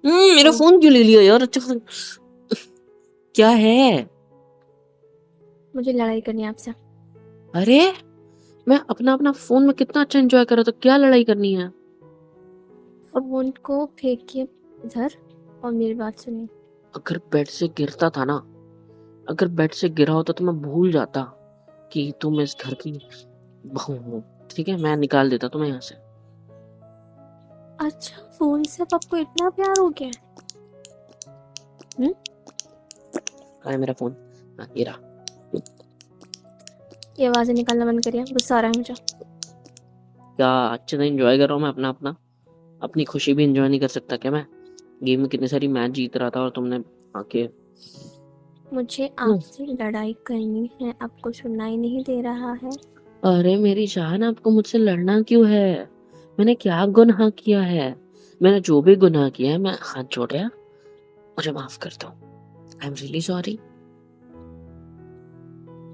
मेरा तो फोन क्यों ले लिया यार? अच्छा क्या है? मुझे लड़ाई करनी है आपसे। अरे मैं अपना अपना फोन में कितना अच्छा एंजॉय कर रहा था, क्या लड़ाई करनी है? फोन को फेंकिए इधर और मेरी बात सुनिए। अगर बेड से गिरता था ना, अगर बेड से गिरा होता तो मैं भूल जाता कि तुम इस घर की बहू हो। ठीक है, मैं निकाल देता तुम्हें यहाँ से। अच्छा, फोन से अब आपको इतना प्यार हो गया है? हम्म? कहाँ है मेरा फोन? हाँ, ये रहा। ये आवाजें निकालना बंद करिए, गुस्सा आ रहा है मुझे। क्या अच्छे से एंजॉय कर रहा हूँ मैं अपना अपना? अपनी खुशी भी एंजॉय नहीं कर सकता क्या मैं? गेम में कितनी सारी मैच जीत रहा था और तुमने आके। मुझे हम्म, आपसे लड़ाई करनी है, आपको सुनाई नहीं दे रहा है? अरे मेरी जान, आपको मुझसे लड़ना क्यों है? मैंने क्या गुनाह किया है? मैंने जो भी गुनाह किया है, मैं हाथ जोड़ रहा, मुझे माफ कर दो। I am really sorry.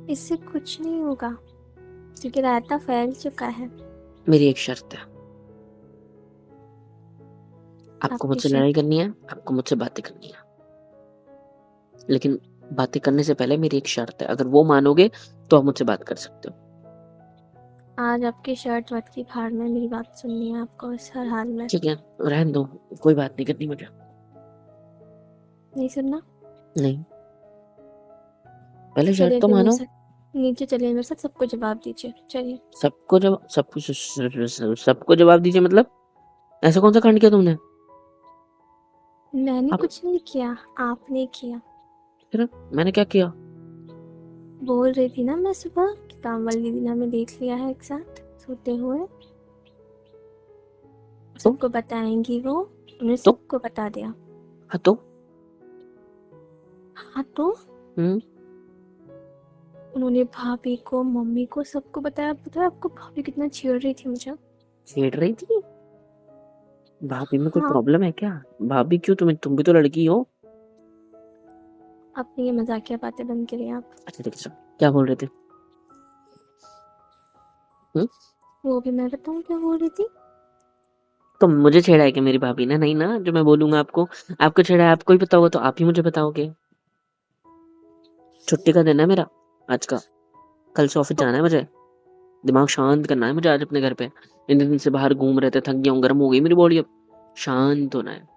इससे कुछ नहीं होगा क्योंकि रायता फैल चुका है। मेरी एक शर्त है। आपको आपकी मुझसे लड़ाई शर्त? करनी है, आपको मुझसे बातें करनी है, लेकिन बातें करने से पहले मेरी एक शर्त है। अगर वो मानोगे तो आप मुझसे बात कर सकते हो। आज आपकी शर्ट मत की फाड़ में, मेरी बात सुननी है आपको इस हर हाल में। ठीक है, रहने दो, कोई बात नहीं करनी मुझे। नहीं सुनना? नहीं, पहले शर्त चलिए तो फिर मेरे मानो। साथ नीचे चलिए, मेरे साथ सबको जवाब दीजिए, चलिए। सबको जब सब कुछ सबको जवाब दीजिए मतलब? ऐसा कौन सा कांड किया तुमने? मैंने आप कुछ नहीं किया, आपने किया। फिर मैंने क्या किया? बोल रही थी ना मैं सुबह कि कामवाली दीदी ने हमें देख लिया है एक साथ सोते हुए। तो सबको बताएंगी वो, उन्हें तो सबको बता दिया। हाँ तो हाँ तो हम्म उन्होंने भाभी को, मम्मी को, सबको बताया। पता है आपको भाभी कितना छेड़ रही थी मुझे? छेड़ रही थी? भाभी में कोई हाँ। प्रॉब्लम है क्या? भाभी क्यों? तुम भी तो लड़की हो। अपनी ये मजाकिया बातें बंद करिए आप। अच्छा ठीक है, क्या बोल रहे थे? हम्म वो भी मैं बताऊं क्या बोल रही थी? तो मुझे छेड़ा है क्या मेरी भाभी ने? नहीं ना, जो मैं बोलूंगा आपको। आपको छेड़ा है, आपको ही पता होगा तो आप ही मुझे बताओगे। छुट्टी का दिन है मेरा आज का। कल से ऑफिस तो जाना है मुझे। दिमाग शांत करना है मुझे आज अपने घर पे। इन दिन से बाहर घूम रहे थे, थक गया हूँ, गर्म हो गई मेरी बॉडी अब। शांत होना है,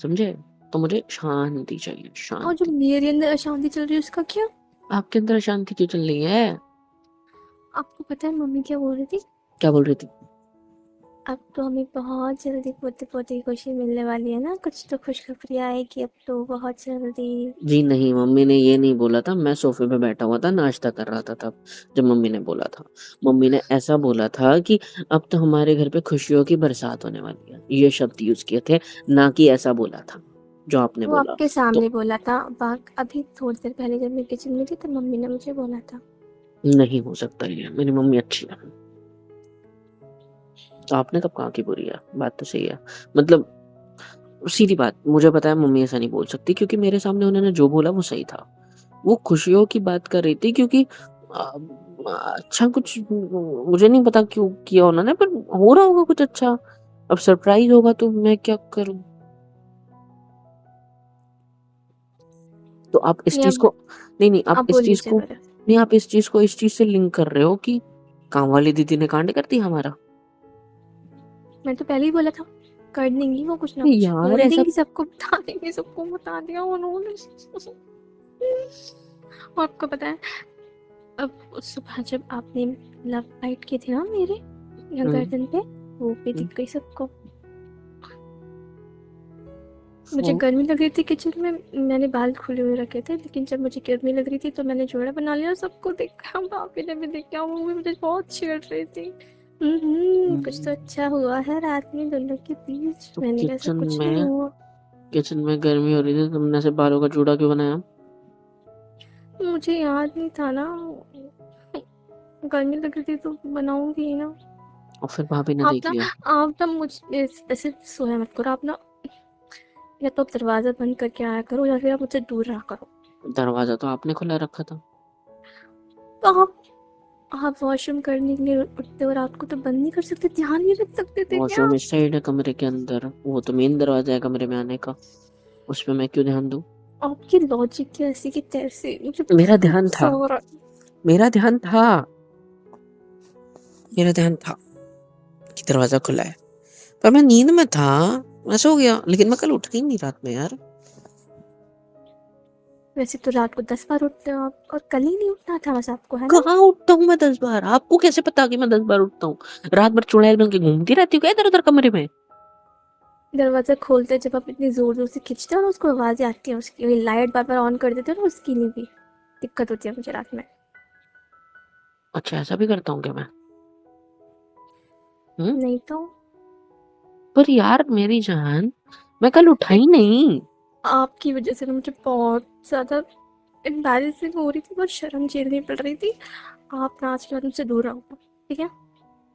समझे? तो मुझे शांति चाहिए, और जो शांति। मेरे अंदर अशांति चल रही है उसका क्या? आपके अंदर अशांति क्यों चल रही है? आपको पता है मम्मी क्या बोल रही थी? क्या बोल रही थी? अब तो हमें बहुत जल्दी पोते पोते की खुशी मिलने वाली है ना, कुछ तो खुशखबरी आएगी अब तो बहुत जल्दी। जी नहीं, मम्मी ने ये नहीं बोला था। मैं सोफे पे बैठा हुआ था, नाश्ता कर रहा था तब, जब मम्मी ने बोला था। मम्मी ने ऐसा बोला था कि अब तो हमारे घर पे खुशियों की बरसात होने वाली है, ये शब्द यूज किए थे, ना कि ऐसा बोला था जो आपने वो बोला। आपके तो सामने बोला था। बाक अभी थोड़ी देर पहले जब मैं किचन में थी तो मम्मी ने मुझे बोला था। नहीं हो सकता ये, मेरी मम्मी अच्छी है। तो आपने कब कहा कि बुरी है? बात तो सही है। मतलब सीधी बात, मुझे पता है मम्मी ऐसा नहीं बोल सकती, क्योंकि मेरे सामने उन्होंने जो बोला वो सही था। वो खुशियों की बात कर रही थी, क्योंकि अच्छा कुछ मुझे नहीं पता क्यों किया उन्होंने, पर हो रहा होगा कुछ अच्छा। अब सरप्राइज होगा तो मैं क्या करूं? तो आप इस ये चीज को, नहीं नहीं, आप अब इस बोल चीज लीजिए को, मेरे। नहीं, आप इस चीज को इस चीज से लिंक कर रहे हो कि काम वाली दीदी ने कांड कर दिया हमारा। मैं तो पहले ही बोला था कर देंगी वो, कुछ ना नहीं कुछ यार, बोल ऐसा देंगी, सबको बता देंगे, सबको बता दिया उन्होंने। और आपको पता है अब उस सुबह जब आपने लव बाइट की थी ना मेरे यहाँ हम्म, गर्दन पे, वो भी हम्म, दिख गई सबको। मुझे वो- गर्मी लग रही थी किचन में, मैंने बाल खुले हुए रखे थे, लेकिन जब मुझे गर्मी लग रही थी तो मैंने जोड़ा बना लिया, सबको देखा, भाभी ने भी देखा, वो भी मुझे बहुत छेड़ रही थी। कुछ तो हम्म, अच्छा हुआ है रात में दोनों के बीच। तो मैंने कहा ऐसा कुछ नहीं में हुआ। किचन में गर्मी हो रही थी, तुमने से बालों का जूड़ा क्यों बनाया? मुझे याद नहीं था ना, गर्मी लग रही थी तो बनाऊंगी ही ना। और फिर भाभी ने आप देख ना लिया? आप ना मुझ ऐसे सोया मत करो आप ना, या तो आप दरवाजा बंद करके आया करो या फिर आप मुझसे दूर रहा करो। दरवाजा तो आपने खुला रखा था। तो आप आप वॉशरूम करने के लिए उठते हो रात को तो बंद नहीं कर सकते, ध्यान नहीं रख सकते थे क्या? वॉशरूम इस साइड है कमरे के अंदर, वो तो मेन दरवाजा है कमरे में आने का, उस पे मैं क्यों ध्यान दूं? आपकी लॉजिक कैसी की तैसी, मुझे मेरा बहुत ध्यान गुस्सा था, हो रहा है। मेरा ध्यान था, मेरा ध्यान था कि दरवाजा खुला है, पर मैं नींद में था, मैं सो गया, लेकिन मैं कल उठ ही नहीं रात में यार। वैसे तो रात को 10 बार उठते हो आप, और कल ही नहीं उठना था बस आपको, है ना? कहाँ उठता हूँ मैं 10 बार? आपको कैसे पता कि मैं 10 बार उठता हूँ? रात भर चुड़ैल बन के घूमती रहती हूँ क्या इधर उधर कमरे में? दरवाजा खोलते जब आप इतनी जोर जोर से खींचते हो ना, उसको आवाजें आती है उसकी, लाइट बार बार ऑन कर देते हो ना, उसकी लिए भी दिक्कत होती है मुझे रात में। अच्छा, ऐसा भी करता हूँ क्या मैं? नहीं तो पर यार मेरी जान, मैं कल उठा ही नहीं। आपकी वजह से ना मुझे बहुत ज्यादा एम्बैरेसिंग हो रही थी, बहुत शर्म झेलनी पड़ रही थी। आप ना आज के बाद मुझसे दूर रहो, ठीक है?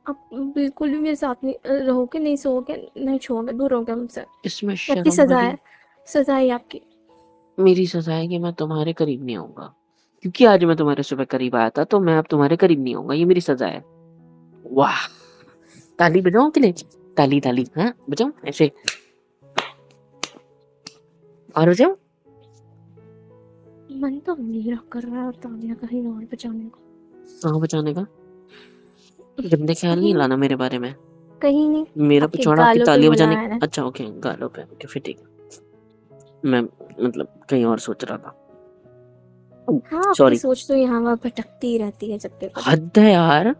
आप बिल्कुल भी मेरे साथ नहीं रहोगे, नहीं सोओगे, नहीं छूओगे, दूर रहोगे मुझसे। इसमें आपकी शर्म सजा वाली? है, सजा है आपकी। मेरी सजा है कि मैं तुम्हारे करीब नहीं आऊंगा, क्योंकि आज मैं तुम्हारे सुबह करीब आया था, तो मैं अब तुम्हारे करीब नहीं आऊंगा, ये मेरी सजा है। वाह, ताली बजाओ के लिए, ताली ताली, हाँ बजाओ ऐसे, और बजाओ। मन तो मेरा कर रहा है और तालियां कहीं और बजाने को। कहाँ बजाने का? गंदे ख्याल नहीं कहीं लाना मेरे बारे में। कहीं नहीं, मेरा आपके पिछवाड़ा आपकी गालों पे तालियां बजाने। बुलाया है। अच्छा ओके, गालों पे, ओके फिर ठीक है। मैं मतलब कहीं और सोच रहा था, हाँ, आपकी सॉरी। सोच तो यहाँ वहाँ भटकती ही रहती है जब देखो तब। हद है यार,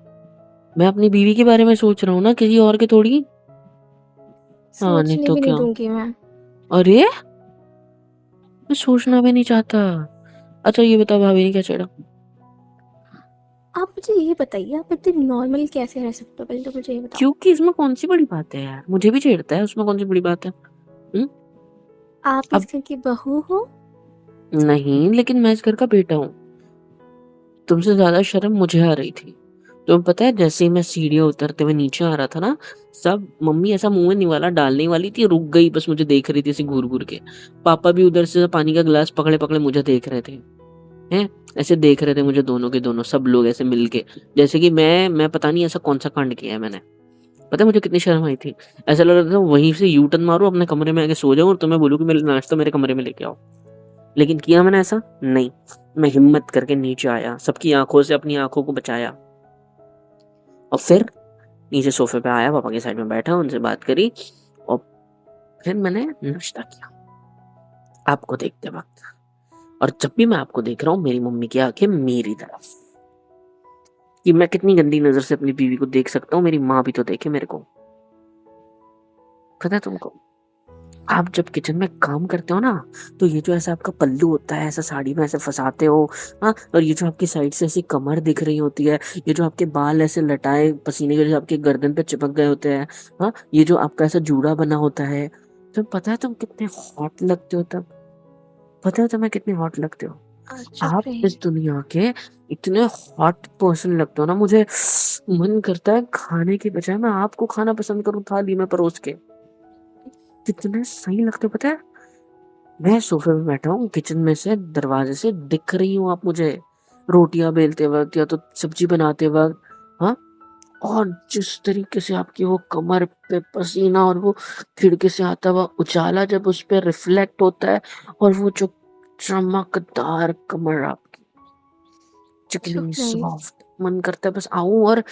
मैं अपनी बीवी के बारे में सोच रहा हूँ ना, किसी और के थोड़ी। हाँ नहीं सोचने तो भी नहीं क्या? दूंगी मैं। अरे मैं सोचना भी नहीं चाहता। अच्छा ये बताओ, भाभी ने क्या छेड़ा? आप मुझे ये बताइए, आप इतने नॉर्मल कैसे रह सकते हो, पहले तो मुझे ये बताओ। क्योंकि इसमें कौन सी बड़ी बात है यार, मुझे भी छेड़ता है, उसमें कौन सी बड़ी बात है? हम्म? आप अब इस घर की बहू हो। नहीं, लेकिन मैं इस घर का बेटा हूँ। तुमसे ज्यादा शर्म मुझे आ रही थी। तुम्हें पता है, जैसे ही मैं सीढ़ियाँ उतरते हुए नीचे आ रहा था ना, सब मम्मी ऐसा मुंह में निवाला डालने वाली थी, रुक गई, बस मुझे देख रही थी ऐसे घूर घूर के। पापा भी उधर से पानी का गिलास पकड़े पकड़े मुझे देख रहे थे, हैं ऐसे देख रहे थे मुझे, दोनों के दोनों, सब लोग ऐसे मिलके, जैसे कि मैं पता नहीं ऐसा कौन सा कांड किया है मैंने। पता है मुझे कितनी शर्म आई थी? ऐसा लग रहा था वहीं से यू टर्न मारूं, अपने कमरे में आके सो जाऊं और तुम्हें बोलूं कि मेरे नाश्ता मेरे कमरे में लेके आओ। लेकिन किया मैंने ऐसा नहीं। मैं हिम्मत करके नीचे आया, सबकी आंखों से अपनी आंखों को बचाया, और फिर नीचे सोफे पे आया, पापा के साइड में बैठा, उनसे बात करी, और फिर मैंने नाश्ता किया आपको देखते वक्त। और जब भी मैं आपको देख रहा हूँ, मेरी मम्मी की आंखें मेरी तरफ, कि मैं कितनी गंदी नजर से अपनी बीवी को देख सकता हूँ, मेरी माँ भी तो देखे मेरे को। पता है तुमको, आप जब किचन में काम करते हो ना, तो ये जो ऐसा आपका पल्लू होता है, ऐसा साड़ी में ऐसे फंसाते हो, हाँ, और ये जो आपकी साइड से ऐसी कमर दिख रही होती है, ये जो आपके बाल ऐसे लटाए पसीने के, जो आपके गर्दन पे चिपक गए होते हैं, हाँ, ये जो आपका ऐसा जूड़ा बना होता है, तो पता है तुम कितने हॉट लगते हो तब? पता है तुम्हें कितने हॉट लगते हो? चुप आप रहिए। इस दुनिया के इतने हॉट पर्सन लगते हो ना, मुझे मन करता है खाने की बजाय मैं आपको खाना पसंद करूं थाली में परोस के। कितने सही लगते हो पता है। मैं सोफे पे बैठा हूँ, किचन में से दरवाजे से दिख रही हूँ आप मुझे, रोटियां बेलते वक्त या तो सब्जी बनाते वक्त, हाँ, और जिस तरीके से आपकी वो कमर पे पसीना और वो खिड़की से आता हुआ उजाला जब उस पे रिफ्लेक्ट होता है, और वो जो चमकदार कमर आपकी, चुप चिकनी रहिए। सॉफ्ट, मन करता है बस आऊं और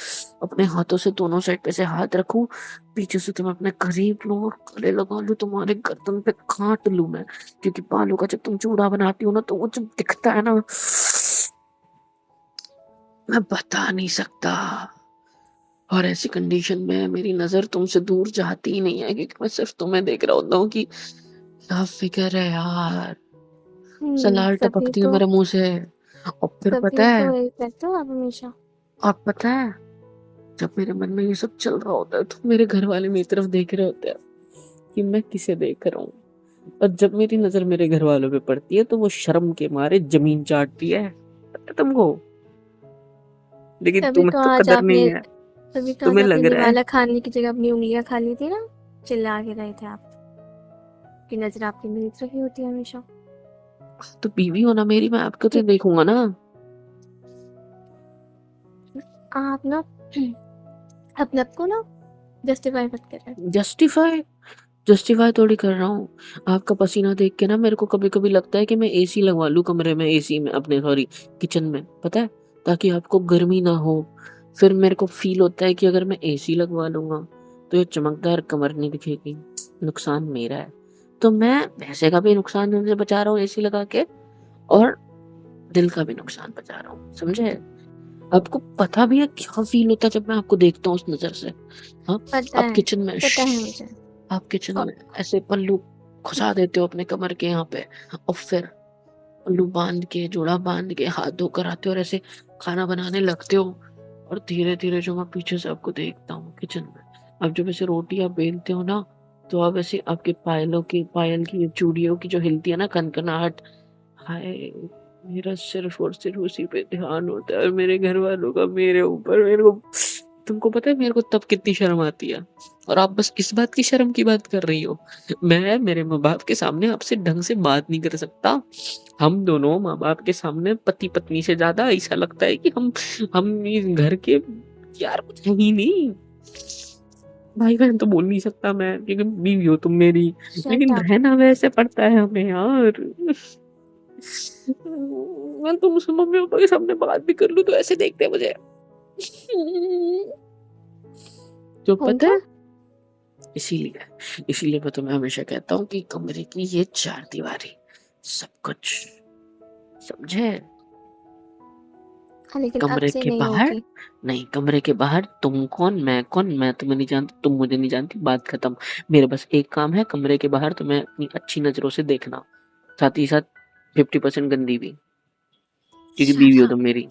अपने हाथों से दोनों साइड पे से हाथ रखूं, पीछे से तुम्हें अपने करीब लूं और गले लगा लूं, तुम्हारे गर्दन पे काट लूं मैं, क्योंकि बालों का जब तुम चूड़ा बनाती हो ना, तो वो जब दिखता है ना, मैं बता नहीं सकता। और ऐसी कंडीशन में मेरी नजर तुमसे दूर जाती ही नहीं है, क्योंकि मैं सिर्फ तुम्हें देख रहा होता हूँ कि क्या फिक्र है यार, सलार तभी टपकती है तो, मेरे मुंह से। और फिर तभी पता तो है, वही करते हो आप हमेशा। और पता है, जब मेरे मन में ये सब चल रहा होता है, तो मेरे घर वाले मेरी तरफ देख रहे होते हैं कि मैं किसे देख रहा हूँ, और जब मेरी नजर मेरे घर वालों पे पड़ती है, तो वो शर्म के मारे जमीन चाटती है, पता है तुमको। लेकिन तभी तुम्हें तो तो आज कदर नहीं आपने है। तभी तो आज तुम्हें आपने लग रहा है, निवाला खाने की जगह अपनी उंगलियां खा ली थी ना। चिल्ला के रहे थे आप कि नजर आपकी मेरी तरफ ही होती है हमेशा। तो बीवी हो ना मेरी, मैं आपको तो देखूंगा ना। आप ना अपने आप को ना जस्टिफाई मत करें। जस्टिफाई जस्टिफाई थोड़ी कर रहा हूँ। आपका पसीना देख के ना मेरे को कभी-कभी लगता है कि मैं एसी लगवा लूँ कमरे में, एसी में अपने सॉरी किचन में, पता है? ताकि आपको गर्मी ना हो। फिर मेरे को फ़ील होता है कि अगर मैं एसी लगवा लूँगा, तो ये चमकदार कमर नहीं दिखेगी, नुकसान मेरा है। तो मैं पैसे का भी नुकसान होने से बचा रहा हूँ एसी लगा के और दिल का भी नुकसान बचा रहा हूँ, समझे? आपको पता भी है क्या फ़ील होता है जब मैं आपको देखता हूँ उस नज़र से? हाँ, पता आप है, किचन में पता है मुझे। आप किचन और में ऐसे पल्लू घुसा देते हो अपने कमर के यहाँ पे और फिर पल्लू बांध के, जोड़ा बांध के हाथ धोकर आते हो और ऐसे खाना बनाने लगते हो और धीरे-धीरे जो मैं पीछे से आपको देखता हूँ किचन में, आप जब ऐसे रोटी आप बेलते हो ना, तो आप ऐसे आपके पायल की चूड़ियों की जो हिलती है ना कनकनाहट, हाय! मेरा सिर्फ़ और सिर्फ़ उसी पे ध्यान होता है और मेरे घरवालों का मेरे ऊपर मेरे को तुमको पता है मेरे को तब कितनी शर्म आती है और आप बस इस बात की शर्म की बात कर रही हो। मैं मेरे माँ-बाप के सामने आपसे ढंग से बात नहीं कर सकता। हम दोनों माँ-बाप के सामने पति-पत्नी से ज़्यादा ऐसा लगता है कि हम इस घर के यार कुछ है ही नहीं। भाई-बहन तो बोल नहीं सकता मैं क्योंकि बीवी हो तुम मेरी, शट लेकिन अप। रहना वैसे पड़ता है हमें यार। मैं तो मुझसे मम्मी-पापा के सामने बात भी कर लूँ तो ऐसे देखते हैं मुझे। तो हो पता है गया? इसीलिए इसीलिए मैं तुम्हें हमेशा कहता हूँ कि कमरे की ये चारदीवारी सब कुछ समझे? हाँ, लेकिन अब कमरे से के नहीं बाहर होगी। नहीं, कमरे के बाहर तुम कौन, मैं तुम्हें नहीं जानती, तुम मुझे नहीं जानती, बात खत्म। मेरा बस एक काम है कमरे के बाहर तुम्हें अपनी अच्छी नज़रों से देखना, साथ ही साथ 50% गंदी भी, क्योंकि बीवी शट हो अप। तुम मेरी।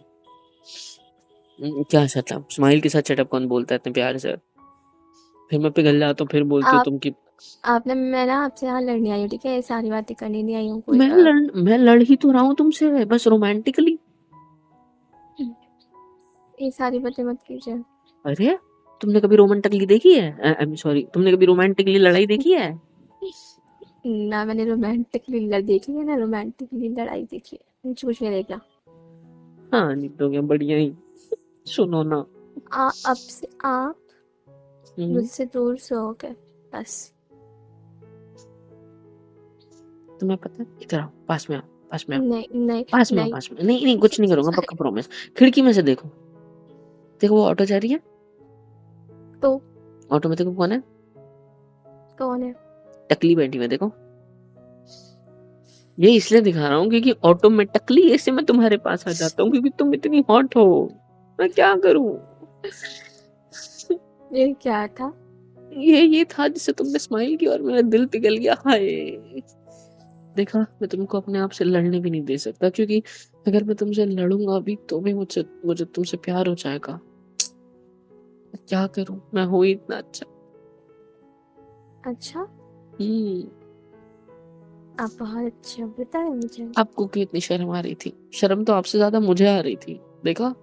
क्या शटअप? स्माइल के साथ शटअप कौन बोलता है इतने प्यार से? फिर मैं पिघल जाता हूँ, फिर बोलती हो आप तुम कि आपने मैं ना आपसे यहाँ लड़ने आई हूँ, ठीक है? ये सारी बातें करने नहीं आई हूँ कोई मैं लड़ ही तो रहा हूँ तुमसे, बस रोमांटिकली। ये सारी बातें मत कीजिए। अरे! तुमने कभी रोमांटिकली देखी है? आई एम सॉरी, तुमने कभी रोमांटिकली लड़ाई देखी है? ना मैंने रोमांटिकली देखी है, ना रोमांटिकली लड़ाई देखी है। मुझे कुछ नहीं देखना। हाँ, नहीं तो क्या बढ़िया ही। सुनो ना। अब से आप हुँ, मुझसे दूर रहोगे, बस। तुम्हें पता है इधर आओ, पास में आओ, पास में आओ, नहीं, नहीं, पास में आओ, नहीं। पास में। नहीं, नहीं कुछ नहीं करूँगा पक्का प्रॉमिस। खिड़की में से देखो, देखो वो ऑटो जा रही है, तो ऑटो में देखो कौन है? कौन है? टकली बैठी हुई है देखो। ये इसलिए दिखा रहा हूँ क्योंकि ऑटो में टकली ऐसे मैं तुम्हारे पास आ जाता हूँ क्योंकि तुम इतनी हॉट हो। मैं क्या करूँ? ये क्या था? ये था जिससे तुमने स्माइल की और मेरा दिल पिघल गया, हाय! देखा मैं तुमको अपने आप से लड़ने भी नहीं दे सकता क्योंकि अगर मैं तुमसे लड़ूँगा भी तो भी मुझे मुझे तुमसे प्यार हो जाएगा। मैं क्या करूँ? मैं हूँ ही इतना अच्छा। अच्छा, हुँ, आप बहुत अच्छे हो, पता है मुझे। आपको क्यों इतनी शर्म आ रही थी? शर्म तो आपसे ज़्यादा मुझे आ रही थी, देखा?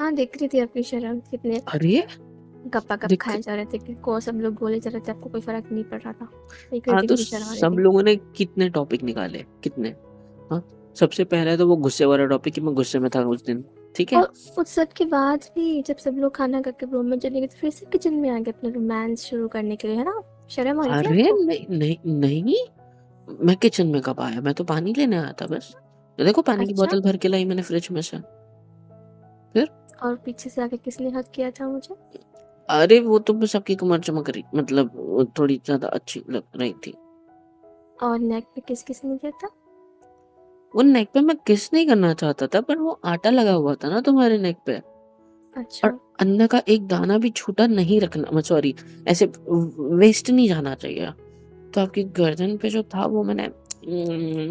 हाँ, दिख रही थी अपनी शर्म, कितने अरे! गप्पा-गप दिख खाए जा रहे थे कि को सब लोग बोले जा रहे थे, आपको कोई फ़र्क नहीं पड़ रहा था। दिख रही हाँ, थी तो कितनी शर्म आ रही सब थी। लोगों ने कितने टॉपिक निकाले, कितने? हाँ, सबसे पहले तो वो गुस्से वाला टॉपिक कि मैं गुस्से में था उस दिन, ठीक है? और उस सब के बाद भी जब सब लोग खाना खा के रूम में चले गए, तो फिर से किचन में आ गए अपना रोमांस शुरू करने के लिए, है ना? शर्म आ रही थी अरे! आपको? नहीं नहीं नहीं, मैं किचन में कब आया? मैं तो पानी लेने आया था बस। ये देखो पानी की अच्छा, बोतल भर के लाई मैंने फ्रिज में से। फिर? और पीछे से आके किसने हग किया था मुझे? अरे वो तो बस आपकी कमर चमक रही मतलब वो थोड़ी ज़्यादा अच्छी लग रही थी। और नेक पे किस-किसने किया था? वो नेक पे मैं किस नहीं करना चाहता था पर वो आटा लगा हुआ था ना तुम्हारे नेक पे और अच्छा, अंदर का एक दाना भी छूटा नहीं रखना सॉरी ऐसे वेस्ट नहीं जाना चाहिए। तो आपकी गर्दन पे जो था वो मैंने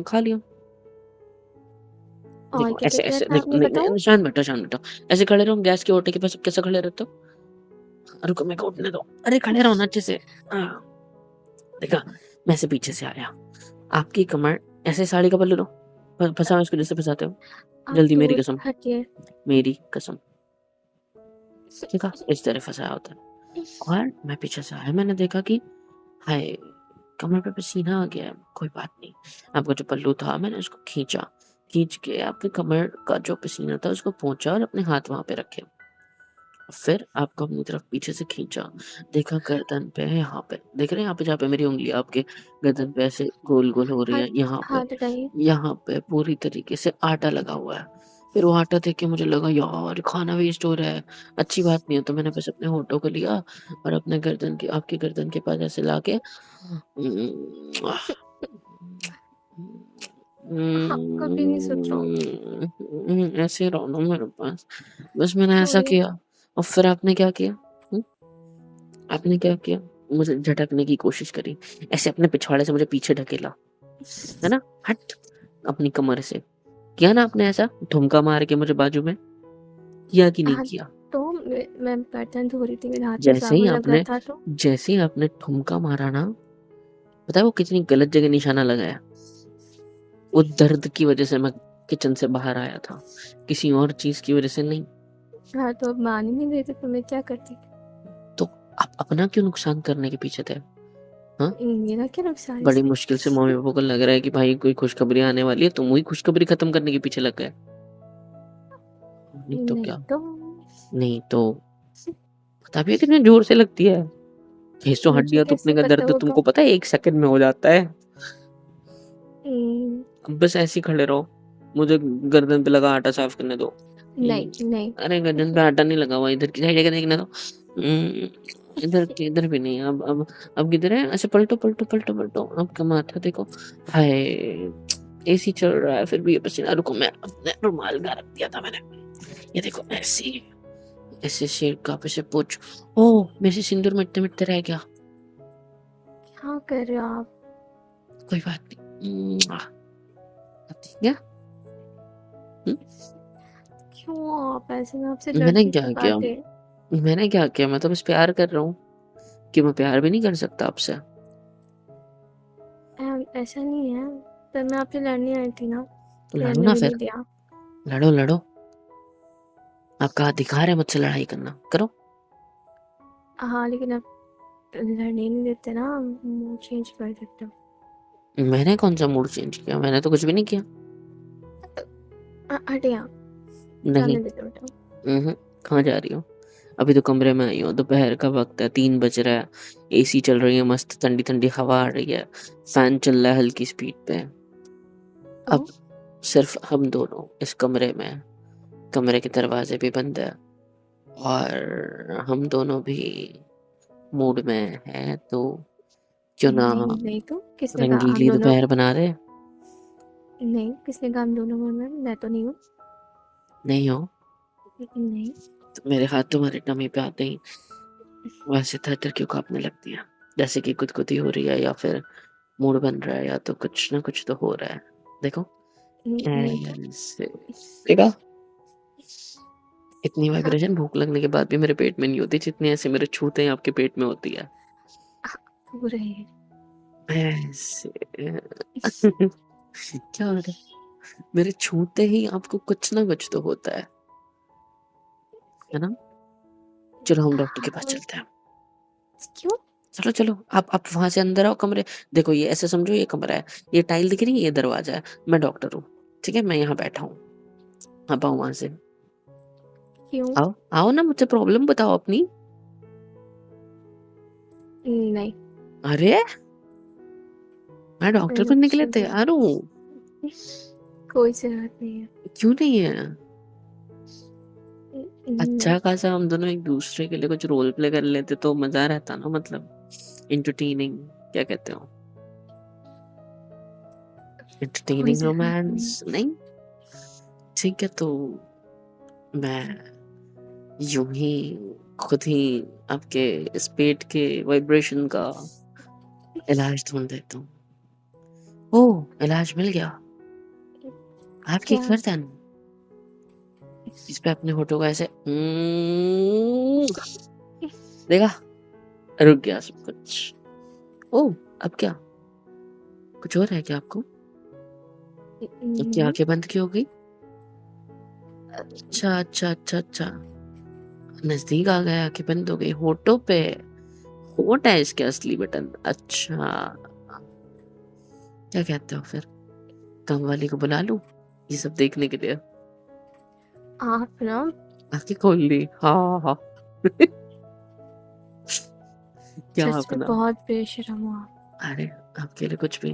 खा लिया। और देखो क्या-क्या ऐसे किया ऐसे था देखो आपने नहीं बताऊँ? नहीं शांत बैठो शांत बैठो। ऐसे खड़े रहो गैस के ओटे के पास कैसे खड़े रहते हो? रुको मेरे को उठने दो। अरे खड़े रहो ना अच्छे से। देखा मैं ऐसे पीछे से आया। आपकी कमर ऐसे साड़ी का पल्लू लो। फँसाओ इसको जैसे फँसाते हो। आप जल्दी मेरी दूर कसम, हटिए। मेरी कसम। देखा इस तरह फँसाया होता है। और मैं पीछे से आया मैंने देखा कि हाय! कमर पे पसीना आ गया है। कोई बात नहीं। आपका जो पल्लू था मैंने उसको खींचा। खींच के आपके कमर का जो पसीना था उसको पोंछा और अपने हाथ वहाँ पे रखे। फिर आपको अपनी तरफ पीछे से खींचा, देखा गर्दन पे है यहाँ पे, देख रहे हैं यहाँ पे जहाँ पे मेरी उँगली आपके गर्दन पे ऐसे गोल-गोल हो रही हाथ है, हाथ हटाइए। यहाँ पे पूरी तरीके से आटा लगा हुआ है। फिर वो आटा देख के मुझे लगा यार खाना वेस्ट हो रहा है, अच्छी बात नहीं है, तो मैंने बस अपने होठों को लिया और अपने गर्दन के आपकी गर्दन के पास ऐसे लाके हाँ, कभी नहीं सोच रहा हूँ। ऐसे रहो ना मेरे पास। बस मैंने ऐसा सॉरी। किया और फिर आपने क्या किया? हुँ? आपने क्या किया? मुझे झटकने की कोशिश करी। ऐसे अपने पिछवाड़े से मुझे पीछे ढकेला, है ना? हट! अपनी कमर से। किया ना आपने ऐसा? ठुमका मार के मुझे बाजू में, किया कि नहीं हाँ, किया? तो मैं बर्तन धो रही थी, मेरे हाथ में जैसे ही साबुन लगा आपने था तो। जैसे ही आपने ठुमका मारा ना, पता है वो कितनी गलत जगह निशाना लगाया? वो दर्द की वज़ह से मैं किचन से बाहर आया था, किसी और चीज़ की वज़ह से नहीं। हाँ, तो अब मान ही नहीं रहे थे तो मैं क्या करती? तो आप अपना क्यों नुकसान करने के पीछे थे? हाँ? मेरा क्या नुकसान है बड़ी इसमें? मुश्किल से मम्मी-पापा को लग रहा है कि भाई कोई खुशखबरी आने वाली है, तुम वही खुशखबरी खत्म करने के पीछे लग गए। नहीं तो नहीं क्या? तो। नहीं तो पता भी है कितनी ज़ोर से लगती है। ठेसो मुझे हड्डियाँ कैसे टूटने का पता दर्द होगा? तुमको पता है 1 सेकंड में हो जाता है। उम, अब बस ऐसे ही खड़े रहो, मुझे गर्दन पे लगा आटा साफ करने दो। नहीं, नहीं। अरे गर्दन पे आटा नहीं लगा हुआ, इधर की साइड है देखने दो। इधर भी नहीं है, अब किधर है? अच्छा पलटो, आपका माथा देखो। हाय! एसी चल रहा है फिर भी ये पसीना रुको मैं अपने रुमाल का रख दिया था मैंने। ये देखो ऐसे सिर का ऐसे पोंछ ओह! मेरे से सिंदूर मिटते-मिटते रह गया। क्या कर रहे हो आप? कोई बात नहीं। अब ठीक है? हुँ? क्यों आप ऐसे? मैं आपसे मैंने लड़ती क्या थी किया? बातें। मैंने क्या किया? मैं तो बस प्यार कर रहा हूँ। कि मैं प्यार भी नहीं कर सकता आपसे? ऐसा नहीं है, पर मैं आपसे लड़ने आई थी ना, तो लड़ो लड़ने ना भी फिर, नहीं दिया। लड़ो। आपका अधिकार है मुझसे लड़ाई करना, करो। हाँ, लेकिन आप लड़ने नहीं देते ना, मूड चेंज कर देते हो। मैंने कौन-सा मूड चेंज किया? मैंने तो कुछ भी नहीं किया। हटिए आप, नहीं, जाने दीजिए बेटा। कहाँ जा रही हो? अभी तो कमरे में आई हो, दोपहर का वक़्त है, 3 बज रहा है, एसी चल रही है मस्त ठंडी-ठंडी हवा आ रही है, फैन चल रहा है हल्की स्पीड पे। अब तो सिर्फ़ हम दोनों इस कमरे में हैं, कमरे के दरवाज़े भी बंद है और हम दोनों भी मूड में हैं, तो क्यों ना नहीं, नहीं तो किसने कहा हम रंगीली दोनों? दोपहर बना दें? नहीं, किसने कहा हम दोनों मूड में? मैं तो नहीं हूँ। नहीं हो? नहीं। तो मेरे हाथ तुम्हारे टमी पे आते ही वैसे थरथर क्यों काँपने लगती है? जैसे कि गुदगुदी हो रही है या फिर मूड बन रहा है या तो कुछ ना कुछ तो हो रहा है। देखो, नहीं तो। ऐसे देखा? इतनी हाँ, वाइब्रेशन भूख लगने के बाद भी मेरे पेट में नहीं होती जितनी ऐसे मेरे छूते ही आपके पेट में होती है। हो रहे हैं। ऐसे क्या हो रहा है? मेरे छूते ही आपको कुछ ना कुछ तो होता है ना? चलो हम डॉक्टर के पास हाँ, चलते हैं। क्यों? चलो आप वहाँ से अंदर आओ कमरे देखो ये ऐसे समझो ये कमरा है, ये टाइल दिख रही है ये दरवाज़ा है, मैं डॉक्टर हूँ, ठीक है? मैं यहाँ बैठा हूँ, आप आओ वहाँ से। क्यों? आओ ना मुझसे प्रॉब्लम बताओ अपनी। नहीं। अरे! मैं डॉक्टर बनने के लिए अच्छा, तैयार हूँ। कोई ज़रूरत नहीं है। क्यों नहीं है? नहीं। अच्छा खासा हम दोनों एक दूसरे के लिए कुछ रोल प्ले कर लेते तो मज़ा रहता ना मतलब एंटरटेनिंग क्या कहते हो? कोई एंटरटेनिंग ज़रूरत नहीं है। रोमांस नहीं? ठीक है तो मैं यूँ ही खुद ही आपके इस पेट के वाइब्रेशन का इलाज ढूँढ देता हूँ। ओह! इलाज मिल गया। आपकी क्या? गर्दन इस पे अपने होठों को ऐसे देखा? रुक गया सब कुछ। ओह! अब क्या? कुछ हो रहा है क्या आपको? आपकी नहीं। आँखें बंद क्यों हो गई? अच्छा। नज़दीक आ गए, आँखें बंद हो गई, होठों पे। होठ है इसके असली बटन। अच्छा, क्या कहते हो फिर? कामवाली को बुला लूँ? ये सब देखने के लिए? आप ना आँखें खोल ली। हाँ। क्या सच में अपना? बहुत बेशर्म हो आप। अरे आपके लिए कुछ भी,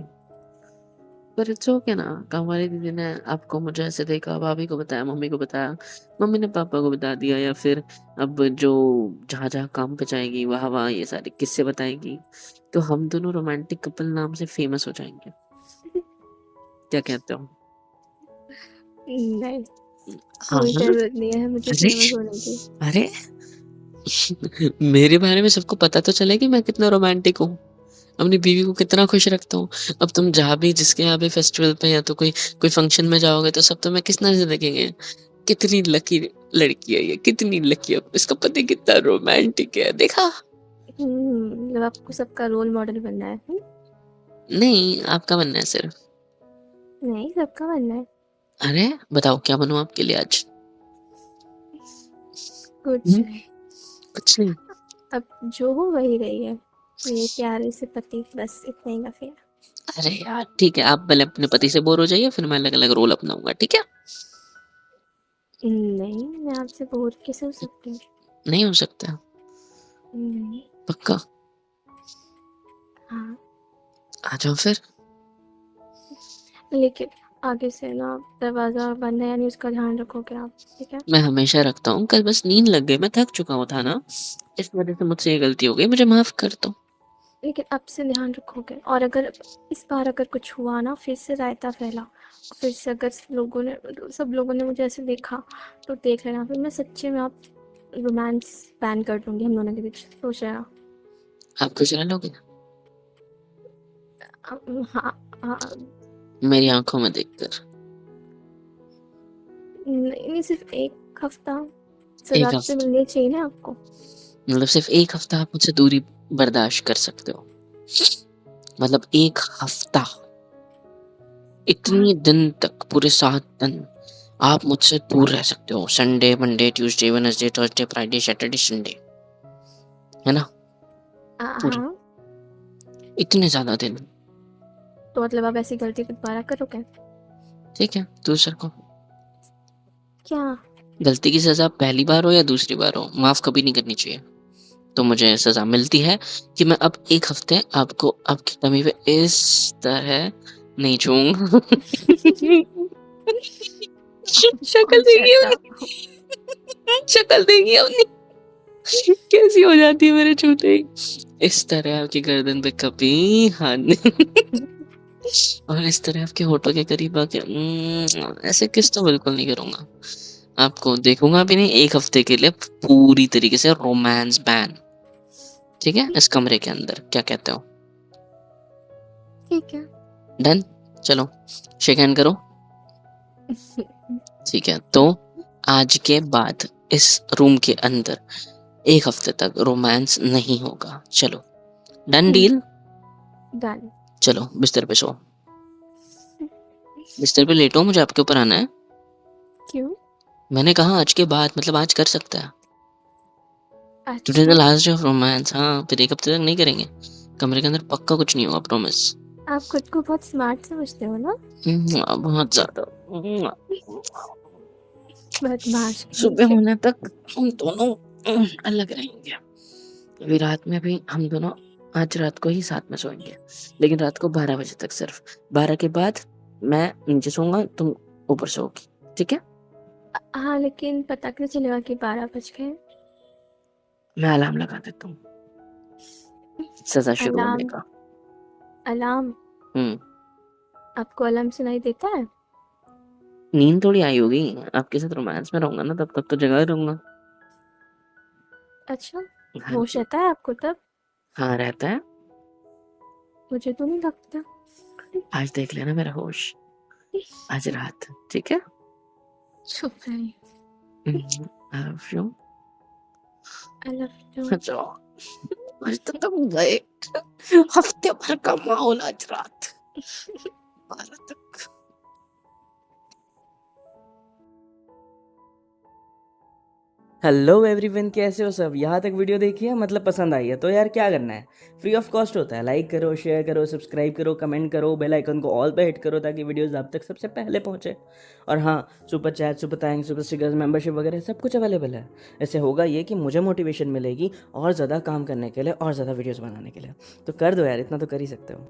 पर इट्स ओके ना। हमारी दीदी ने आपको मुझे ऐसे देखा, भाभी को बताया, मम्मी को बताया, मम्मी ने पापा को बता दिया, या फिर अब जो जहाँ जहाँ काम पे जाएगी वहाँ वहाँ ये सारे किस्से बताएगी, तो हम दोनों रोमांटिक कपल नाम से फेमस हो जाएंगे। क्या कहते हो? नहीं, हाँ कोई हाँ। ज़रूरत नहीं है मुझे अरे फेमस होने की। अरे मेरे बारे में सबको पता तो चले कि मैं कितना रोमांटिक हूँ, अपनी बीवी को कितना खुश रखता हूँ। अब तुम जहाँ भी जिसके यहाँ भी फेस्टिवल पे या तो कोई फंक्शन में जाओगे तो सब तुम्हें किस नजर से देखेंगे, कितनी लकी लड़की है ये, कितनी लकी है, इसका पति कितना रोमांटिक है, देखा? मतलब आपको सबका रोल मॉडल बनना है? नहीं, आपका बनना है सिर्फ। नहीं, सबका बनना है। अरे बताओ क्या बनूं आपके लिए आज? कुछ हम्म, नहीं। कुछ नहीं। अब जो हो वही रही है, मेरे प्यारे से पति, बस इतना ही काफ़ी है। अरे यार ठीक है, आप पहले अपने पति से बोर हो जाइए, फिर मैं अलग अलग रोल अपनाऊंगा, ठीक है? नहीं, मैं आपसे बोर कैसे हो सकती हूँ? नहीं हो सकता? नहीं। पक्का? हाँ, आ जाओ फिर। लेकिन आगे से ना दरवाज़ा बंद है, यानी उसका ध्यान रखोगे आप, ठीक है? मैं हमेशा रखता हूँ, कल बस नींद लग गई, मैं थक चुका हूँ था ना, इस वजह से मुझसे ये गलती हो गई, मुझे माफ कर दो। लेकिन अब से ध्यान रखोगे, और अगर इस बार अगर कुछ हुआ ना, फिर से रायता फैला, फिर से अगर सब लोगों ने मुझे ऐसे देखा, तो देख लेना, फिर मैं सच्चे में आप रोमांस बैन कर दूंगी हम दोनों के बीच, सोच रहे ना? आप खुश रह लोगे हाँ। हाँ। मेरी आंखों में देखकर? नहीं, नहीं, सिर्फ एक हफ्ता एक सजा तो हफ्ता? मिलनी चाहिए ना आपको। मतलब सिर्फ एक हफ्ता आप मुझसे दूरी बर्दाश्त कर सकते हो? मतलब एक हफ्ता? हाँ। इतनी दिन तक, पूरे 7 दिन आप मुझसे दूर रह सकते हो? Sunday, Monday, Tuesday, Wednesday, Thursday, Friday, Saturday, Sunday, है ना? पूरे हाँ। इतने ज्यादा दिन? तो मतलब आप ऐसी गलती दोबारा करोगे? ठीक है, दूसरा को क्या? गलती की सजा पहली बार हो या दूसरी बार हो, माफ कभी नहीं करनी चाहिए। तो मुझे सजा मिलती है कि मैं अब एक हफ्ते आपको आपकी टमी पे इस तरह नहीं छूऊंगा। शक्ल और देखिए शट अप। अपनी, शक्ल देखिए अपनी कैसी हो जाती है मेरे छूते ही। इस तरह आपकी गर्दन पे कभी हाथ नहीं, और इस तरह आपके होठों के करीब आके ऐसे किस तो बिल्कुल नहीं करूंगा। आपको देखूंगा भी नहीं एक हफ्ते के लिए, पूरी तरीके से रोमांस बैन, ठीक है, इस कमरे के अंदर, क्या कहते हो? ठीक है। डन? चलो शेक हैंड करो। ठीक है, तो आज के बाद इस रूम के अंदर एक हफ्ते तक रोमांस नहीं होगा, चलो डन डील? डन। चलो बिस्तर पे सो, बिस्तर पे लेटो, मुझे आपके ऊपर आना है। क्यों? मैंने कहा आज के बाद, मतलब आज कर सकता है। टुडे द अच्छा, लास्ट डे ऑफ रोमांस, हाँ फिर एक हफ्ते तक नहीं करेंगे, कमरे के अंदर पक्का कुछ नहीं होगा, प्रॉमिस। आप खुद को बहुत स्मार्ट समझते हो ना? बहुत ज्यादा। बदमाश कहीं सुबह के। होने तक हम दोनों अलग रहेंगे। अभी रात में भी हम दोनों आज रात को ही साथ में सोएंगे, लेकिन रात को 12 बजे तक सिर्फ। 12 के बाद मैं नीचे सोऊंगा, तुम ऊपर सोओगी, ठीक है? हाँ, लेकिन पता कैसे चलेगा कि 12 बज गए? मैं अलार्म लगा देता हूँ सजा शुरू होने अलार्म? का। अलार्म? हम्म। आपको अलार्म सुनाई देता है? नींद थोड़ी आई होगी, आपके साथ रोमांस में रहूंगा ना, तब तक तो जगा ही रहूंगा। अच्छा, हाँ होश जी। रहता है आपको तब? हाँ रहता है। मुझे तो नहीं लगता। आज देख लेना मेरा होश, आज रात, ठीक है? चुप रही। I love you. I love you. अच्छा, आज तो तुम गए, हफ्ते भर का माहौल आज रात 12 तक। हेलो एवरीवन, कैसे हो सब? यहाँ तक वीडियो देखी है, मतलब पसंद आई है तो यार क्या करना है, फ्री ऑफ कॉस्ट होता है। लाइक करो, शेयर करो, सब्सक्राइब करो, कमेंट करो, बेल आइकन को ऑल पे हिट करो ताकि वीडियोस आप तक सबसे पहले पहुंचे। और हाँ, super chat, super thanks, super stickers, membership वगैरह सब कुछ अवेलेबल है। इससे होगा ये कि मुझे मोटिवेशन मिलेगी और ज़्यादा काम करने के लिए और ज़्यादा वीडियोज़ बनाने के लिए। तो कर दो यार, इतना तो कर ही सकते हो।